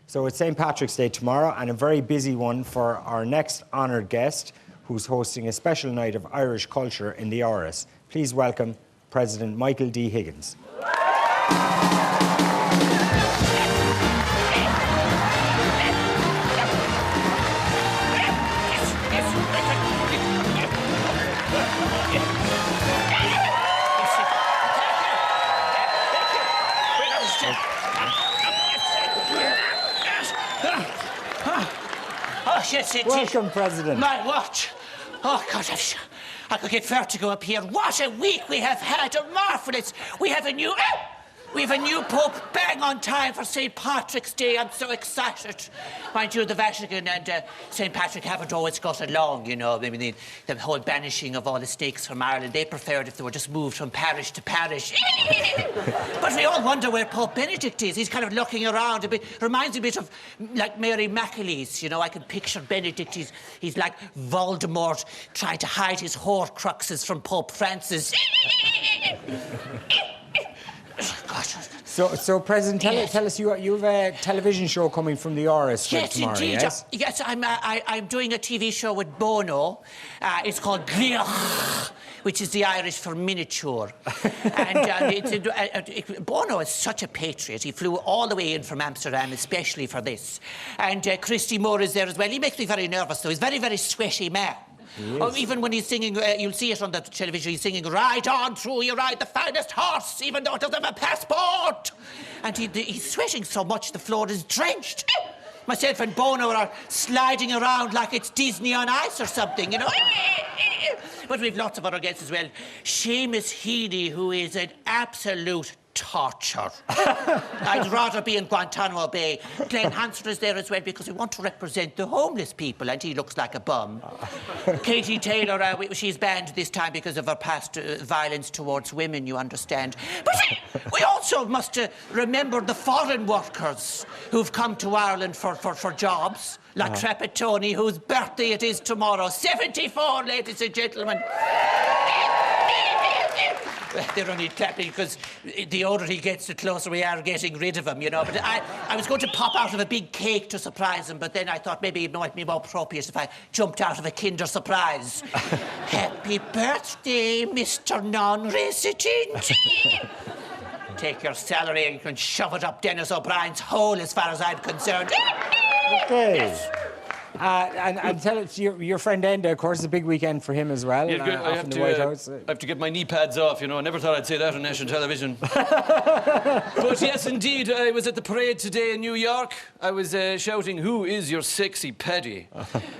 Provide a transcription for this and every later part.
So it's St. Patrick's Day tomorrow, and a very busy one for our next honoured guest, who's hosting a special night of Irish culture in the Áras. Please welcome President Michael D. Higgins. Welcome, President. My watch. Oh, God, I could get vertigo up here. What a week we have had. A marvellous. We have a new Pope bang on time for St. Patrick's Day. I'm so excited. Mind you, the Vatican and St. Patrick haven't always got along, you know. I mean, the whole banishing of all the snakes from Ireland, they preferred if they were just moved from parish to parish. But we all wonder where Pope Benedict is. He's kind of looking around a bit. Reminds me a bit of, like, Mary McAleese, you know. I can picture Benedict. He's like Voldemort trying to hide his Horcruxes from Pope Francis. So President, tell us, you have a television show coming from the Áras tomorrow, indeed. yes? Yes, I'm doing a TV show with Bono. It's called Glioch, which is the Irish for miniature. And Bono is such a patriot. He flew all the way in from Amsterdam, especially for this. And Christy Moore is there as well. He makes me very nervous, though. He's a very, very sweaty man. Oh, even when he's singing, you'll see it on the television, he's singing, "Ride on through, you ride the finest horse, even though it doesn't have a passport." And he's sweating so much the floor is drenched. Myself and Bono are sliding around like it's Disney on Ice or something, you know. But we've lots of other guests as well. Seamus Heaney, who is an absolute torture. I'd rather be in Guantanamo Bay. Glenn Hansard is there as well because we want to represent the homeless people, and he looks like a bum. Katie Taylor, she's banned this time because of her past violence towards women, you understand. But we also must remember the foreign workers who've come to Ireland for jobs, like Trapattoni, whose birthday it is tomorrow. 74, ladies and gentlemen. They're only clapping because the older he gets, the closer we are getting rid of him, you know. But I was going to pop out of a big cake to surprise him, but then I thought maybe it might be more appropriate if I jumped out of a Kinder Surprise. Happy birthday, Mr. Non-Resident. Take your salary and you can shove it up Dennis O'Brien's hole as far as I'm concerned. Okay. Yes. And tell us, your friend Enda, of course, is a big weekend for him as well. Yeah, I have to get my knee pads off, you know. I never thought I'd say that on national television. But yes, indeed, I was at the parade today in New York. I was shouting, "Who is your sexy paddy?"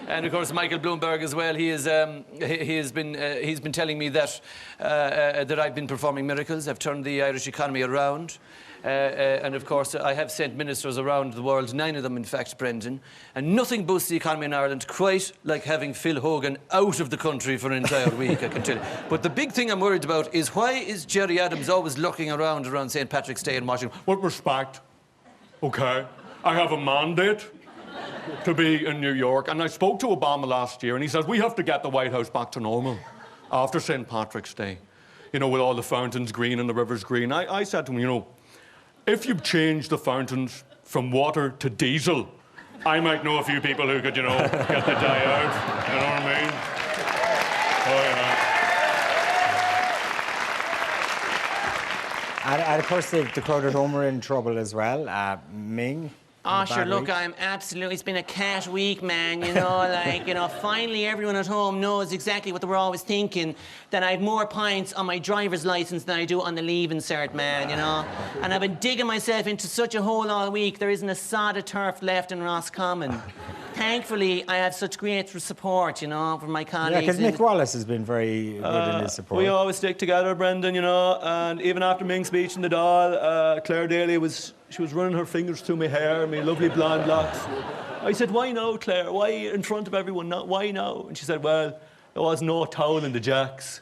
And of course, Michael Bloomberg as well. He's been telling me that that I've been performing miracles. I've turned the Irish economy around. And of course, I have sent ministers around the world, 9 of them, in fact, Brendan, and nothing boosts the economy in Ireland quite like having Phil Hogan out of the country for an entire week, I can tell you. But the big thing I'm worried about is why is Jerry Adams always looking around St. Patrick's Day and watching? With respect, OK, I have a mandate to be in New York, and I spoke to Obama last year, and he says we have to get the White House back to normal after St. Patrick's Day, you know, with all the fountains green and the rivers green. I said to him, you know, if you've changed the fountains from water to diesel, I might know a few people who could, you know, get the day out. You know what I mean? Oh, yeah. And of course, the crowd at home are in trouble as well. Ming. Oh, sure, look, I'm absolutely... It's been a cat week, man, you know, like, you know, finally everyone at home knows exactly what they were always thinking, that I have more points on my driver's licence than I do on the leaving cert, man, you know. And I've been digging myself into such a hole all week, there isn't a sod of turf left in Roscommon. Thankfully, I have such great support, you know, from my colleagues. Yeah, because Nick Wallace has been very good in his support. We always stick together, Brendan, you know, and even after Ming's speech in the Dáil, Claire Daly was running her fingers through my hair, my lovely blonde locks. I said, "Why now, Claire? Why in front of everyone? Why now?" And she said, "Well, there was no towel in the jacks."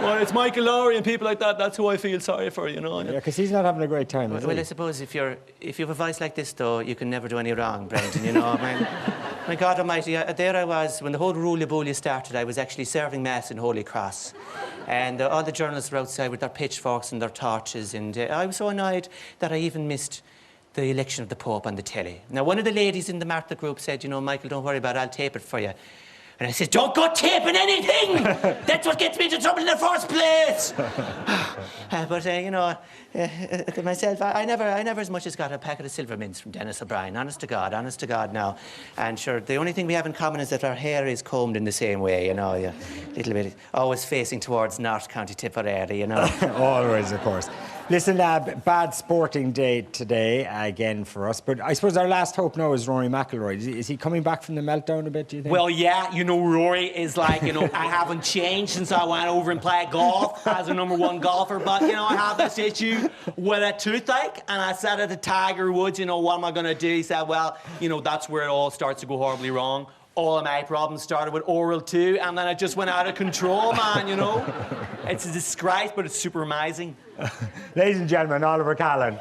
Well, it's Michael Lowry and people like that. That's who I feel sorry for, you know. Yeah, because he's not having a great time. Well, I suppose if you have a voice like this, though, you can never do any wrong, Brendan. You know, man. My God Almighty, there I was when the whole Rúla started. I was actually serving mass in Holy Cross, and all the journalists were outside with their pitchforks and their torches, and I was so annoyed that I even missed the election of the Pope on the telly. Now, one of the ladies in the Martha group said, you know, Michael, don't worry about it, I'll tape it for you. And I said, don't go taping anything! That's what gets me into trouble in the first place! But, you know, myself, I never as much as got a packet of silver mints from Dennis O'Brien, honest to God now. And sure, the only thing we have in common is that our hair is combed in the same way, you know, a little bit, always facing towards North County Tipperary, you know. Always, of course. Listen, bad sporting day today, again, for us. But I suppose our last hope now is Rory McIlroy. Is he coming back from the meltdown a bit, do you think? Well, yeah, you know, Rory is like, you know, I haven't changed since I went over and played golf as a #1 golfer. But, you know, I have this issue with a toothache. And I said to Tiger Woods, you know, what am I going to do? He said, well, you know, that's where it all starts to go horribly wrong. All of my problems started with oral too, and then it just went out of control, man, you know? It's a disgrace, but it's super amazing. Ladies and gentlemen, Oliver Callan.